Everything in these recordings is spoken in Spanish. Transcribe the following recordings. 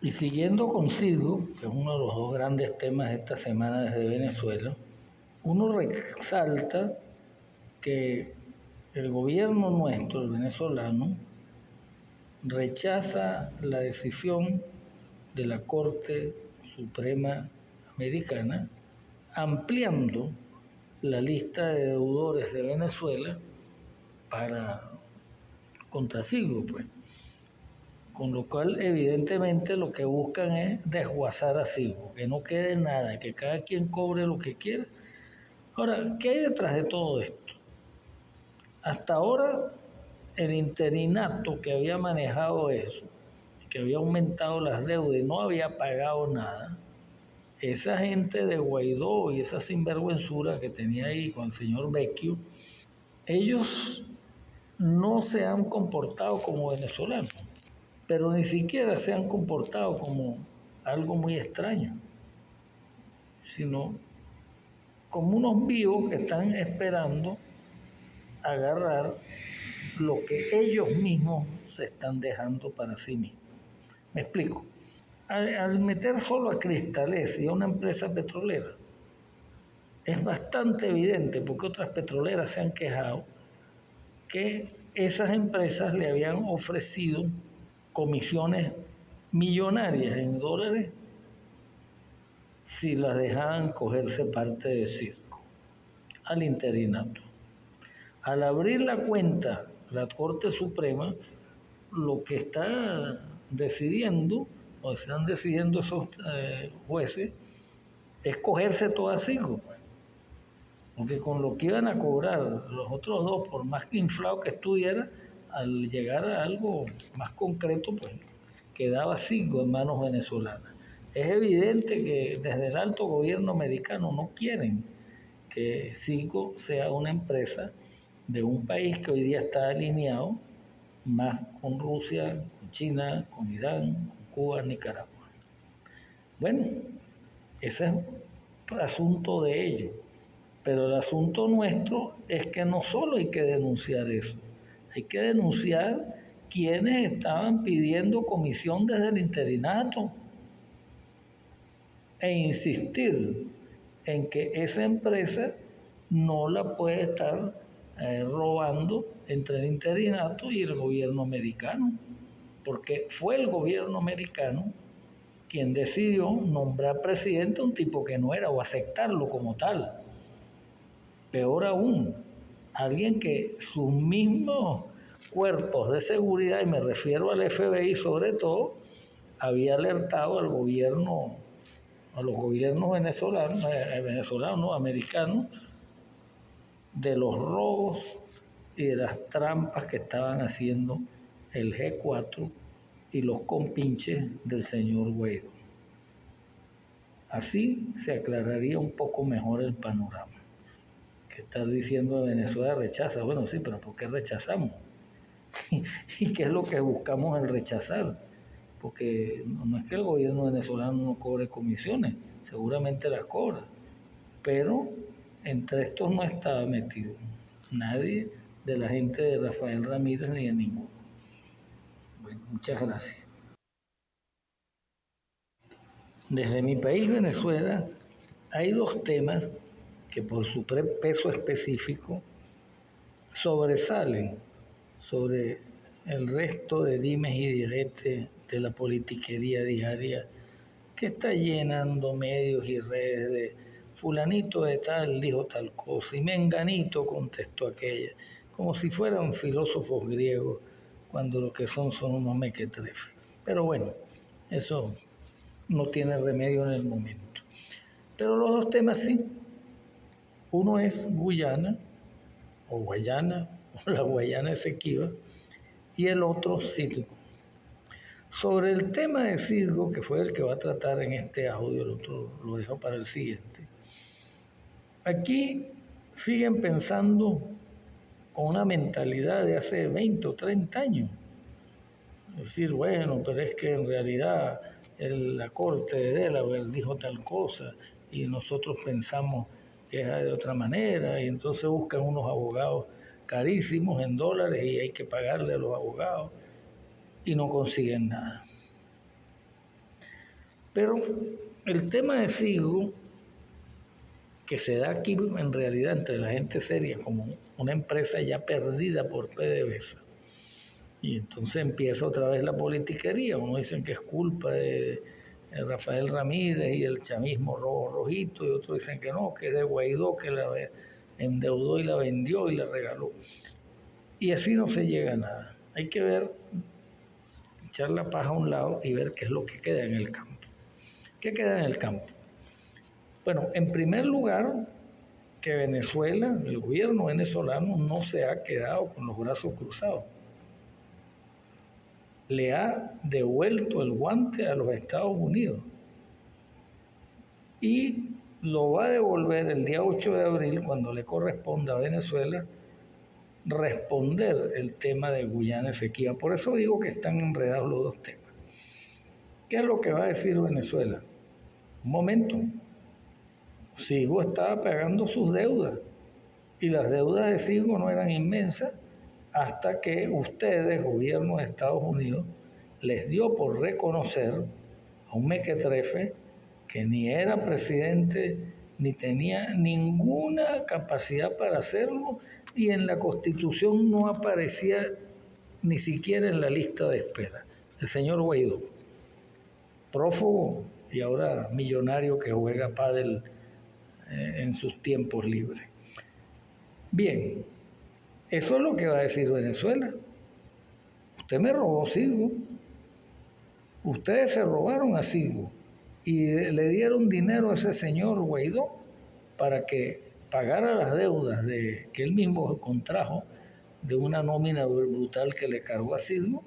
Y siguiendo con Cidgo, que es uno de los dos grandes temas de esta semana desde Venezuela, uno resalta que el gobierno nuestro, el venezolano, rechaza la decisión de la Corte Suprema Americana ampliando la lista de deudores de Venezuela para contra Cidgo, pues. Con lo cual, evidentemente, lo que buscan es desguazar a Cidgo, que no quede nada, que cada quien cobre lo que quiera. Ahora, ¿qué hay detrás de todo esto? Hasta ahora, el interinato que había manejado eso, que había aumentado las deudas y no había pagado nada, esa gente de Guaidó y esa sinvergüenzura que tenía ahí con el señor Vecchio, ellos no se han comportado como venezolanos, pero ni siquiera se han comportado como algo muy extraño, sino como unos vivos que están esperando agarrar lo que ellos mismos se están dejando para sí mismos. Me explico. Al meter solo a Cristales y a una empresa petrolera, es bastante evidente, porque otras petroleras se han quejado, que esas empresas le habían ofrecido comisiones millonarias en dólares si las dejaban cogerse parte de Cisco al interinato. Al abrir la cuenta, la Corte Suprema lo que está decidiendo, o están decidiendo esos jueces, es cogerse toda Cisco. Porque con lo que iban a cobrar los otros dos, por más que inflado que estuviera, al llegar a algo más concreto, pues quedaba Cisco en manos venezolanas. Es evidente que desde el alto gobierno americano no quieren que Cisco sea una empresa de un país que hoy día está alineado más con Rusia, con China, con Irán, con Cuba, Nicaragua. Bueno, ese es el asunto de ellos. Pero el asunto nuestro es que no solo hay que denunciar eso, hay que denunciar quienes estaban pidiendo comisión desde el interinato e insistir en que esa empresa no la puede estar robando entre el interinato y el gobierno americano, porque fue el gobierno americano quien decidió nombrar presidente a un tipo que no era o aceptarlo como tal. Peor aún, alguien que sus mismos cuerpos de seguridad, y me refiero al FBI sobre todo, había alertado al gobierno, a los gobiernos venezolanos, no, americanos, de los robos y de las trampas que estaban haciendo el G4 y los compinches del señor Guaidó. Así se aclararía un poco mejor el panorama. Que estar diciendo que Venezuela rechaza, bueno, sí, pero ¿por qué rechazamos? ¿Y qué es lo que buscamos al rechazar? Porque no es que el gobierno venezolano no cobre comisiones, seguramente las cobra, pero entre estos no estaba metido nadie de la gente de Rafael Ramírez ni de ninguno. Bueno, muchas gracias. Desde mi país, Venezuela, hay dos temas que por su peso específico sobresalen sobre el resto de dimes y diretes de la politiquería diaria que está llenando medios y redes de fulanito de tal dijo tal cosa y menganito contestó aquella, como si fueran filósofos griegos cuando lo que son unos mequetrefes. Pero bueno, eso no tiene remedio en el momento. Pero los dos temas sí. Uno es Guyana, o Guayana, o la Guayana Esequiba, y el otro Cidgo. Sobre el tema de Cidgo, que fue el que va a tratar en este audio, el otro lo dejo para el siguiente, aquí siguen pensando con una mentalidad de hace 20 o 30 años. Es decir, bueno, pero es que en realidad la Corte de Delaware dijo tal cosa y nosotros pensamos que es de otra manera y entonces buscan unos abogados carísimos en dólares y hay que pagarle a los abogados y no consiguen nada. Pero el tema de Sigo, que se da aquí en realidad entre la gente seria como una empresa ya perdida por PDVSA, y entonces empieza otra vez la politiquería. Uno dicen que es culpa de Rafael Ramírez y el chavismo rojito, y otros dicen que no, que es de Guaidó, que la endeudó y la vendió y la regaló. Y así no se llega a nada. Hay que ver, echar la paja a un lado y ver qué es lo que queda en el campo. ¿Qué queda en el campo? Bueno, en primer lugar, que Venezuela, el gobierno venezolano, no se ha quedado con los brazos cruzados. Le ha devuelto el guante a los Estados Unidos y lo va a devolver el día 8 de abril, cuando le corresponda a Venezuela responder el tema de Guyana Esequiba. Por eso digo que están enredados los dos temas. ¿Qué es lo que va a decir Venezuela? Un momento, Sigo estaba pagando sus deudas y las deudas de Sigo no eran inmensas hasta que ustedes, gobierno de Estados Unidos, les dio por reconocer a un mequetrefe que ni era presidente ni tenía ninguna capacidad para hacerlo, y en la Constitución no aparecía ni siquiera en la lista de espera. El señor Guaidó, prófugo y ahora millonario que juega pádel en sus tiempos libres. Bien, eso es lo que va a decir Venezuela. Usted me robó Sigo, ustedes se robaron a Sigo y le dieron dinero a ese señor Guaidó para que pagara las deudas que él mismo contrajo de una nómina brutal que le cargó a Sigo,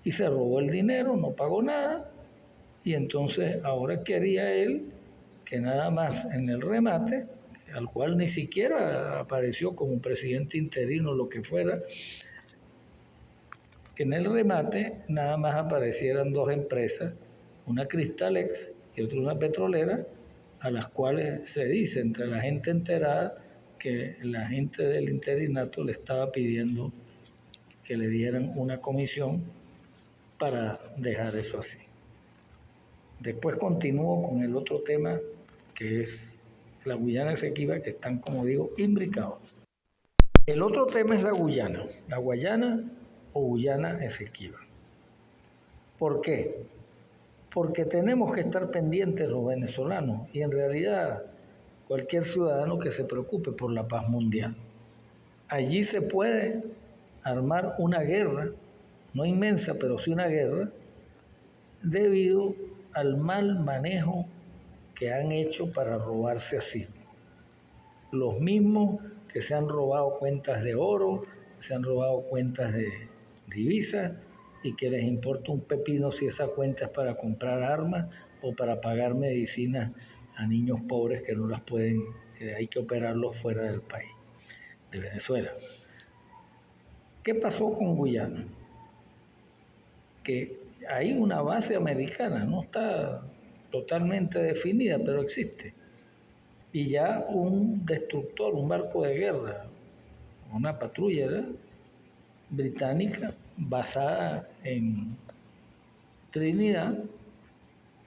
y se robó el dinero, no pagó nada, y entonces ahora quería él que nada más en el remate, al cual ni siquiera apareció como presidente interino, lo que fuera, que en el remate nada más aparecieran dos empresas, una Cristalex y otra una petrolera, a las cuales se dice entre la gente enterada que la gente del interinato le estaba pidiendo que le dieran una comisión para dejar eso así. Después continúo con el otro tema, que es la Guyana Esequiba, que están, como digo, imbricados. El otro tema es la Guayana o Guyana Esequiba. ¿Por qué? Porque tenemos que estar pendientes los venezolanos y en realidad cualquier ciudadano que se preocupe por la paz mundial. Allí se puede armar una guerra, no inmensa, pero sí una guerra, debido al mal manejo que han hecho para robarse a Sigo. Los mismos que se han robado cuentas de oro, se han robado cuentas de divisas, y que les importa un pepino si esa cuenta es para comprar armas o para pagar medicinas a niños pobres que no las pueden, que hay que operarlos fuera del país, de Venezuela. ¿Qué pasó con Guyana? Que hay una base americana, no está totalmente definida, pero existe. Y ya un destructor, un barco de guerra, una patrulla británica basada en Trinidad,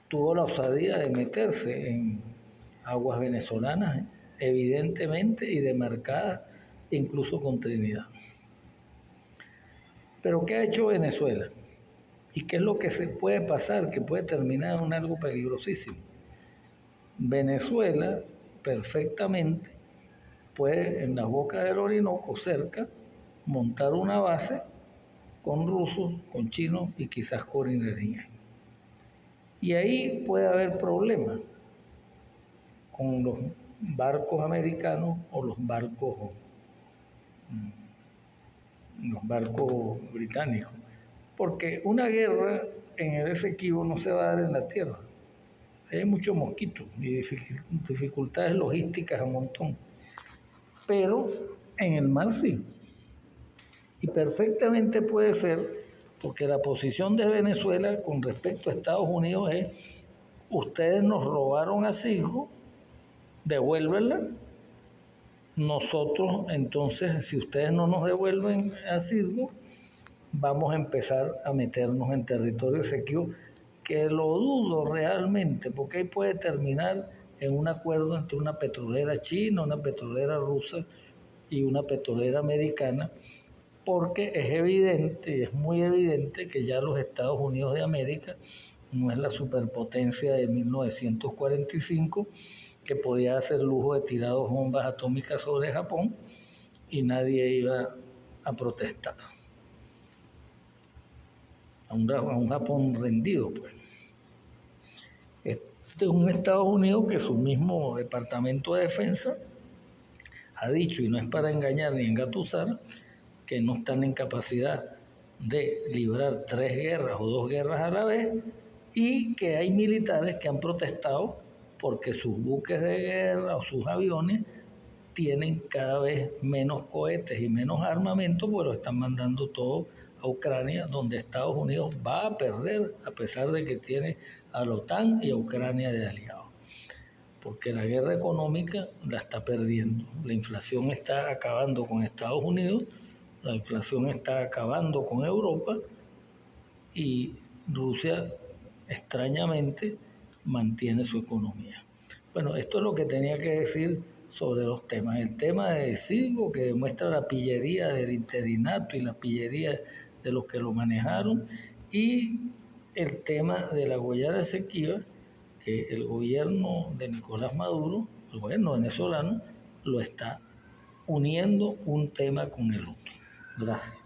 tuvo la osadía de meterse en aguas venezolanas, evidentemente, y demarcadas incluso con Trinidad. Pero ¿qué ha hecho Venezuela? ¿Y qué es lo que se puede pasar, que puede terminar en algo peligrosísimo? Venezuela perfectamente puede, en las bocas del Orinoco, cerca, montar una base con rusos, con chinos y quizás con iraníes. Y ahí puede haber problemas con los barcos americanos o los barcos británicos. Porque una guerra en el Esequibo no se va a dar en la tierra. Hay muchos mosquitos y dificultades logísticas a un montón. Pero en el mar sí. Y perfectamente puede ser, porque la posición de Venezuela con respecto a Estados Unidos es: ustedes nos robaron a Sigo, devuélvenla. Nosotros, entonces, si ustedes no nos devuelven a Sigo, vamos a empezar a meternos en territorio Esequibo, que lo dudo realmente, porque ahí puede terminar en un acuerdo entre una petrolera china, una petrolera rusa y una petrolera americana, porque es evidente, y es muy evidente que ya los Estados Unidos de América no es la superpotencia de 1945, que podía hacer lujo de tirar 2 bombas atómicas sobre Japón y nadie iba a protestar. A un Japón rendido, pues. Este es un Estados Unidos que su mismo Departamento de Defensa ha dicho, y no es para engañar ni engatusar, que no están en capacidad de librar 3 guerras o 2 guerras a la vez, y que hay militares que han protestado porque sus buques de guerra o sus aviones tienen cada vez menos cohetes y menos armamento, pero están mandando todo a Ucrania, donde Estados Unidos va a perder, a pesar de que tiene a la OTAN y a Ucrania de aliados. Porque la guerra económica la está perdiendo. La inflación está acabando con Estados Unidos, la inflación está acabando con Europa, y Rusia extrañamente mantiene su economía. Bueno, esto es lo que tenía que decir sobre los temas. El tema de Sigo, que demuestra la pillería del interinato y la pillería de los que lo manejaron, y el tema de la Guayana Esequiba, que el gobierno de Nicolás Maduro, el gobierno venezolano, lo está uniendo un tema con el otro. Gracias.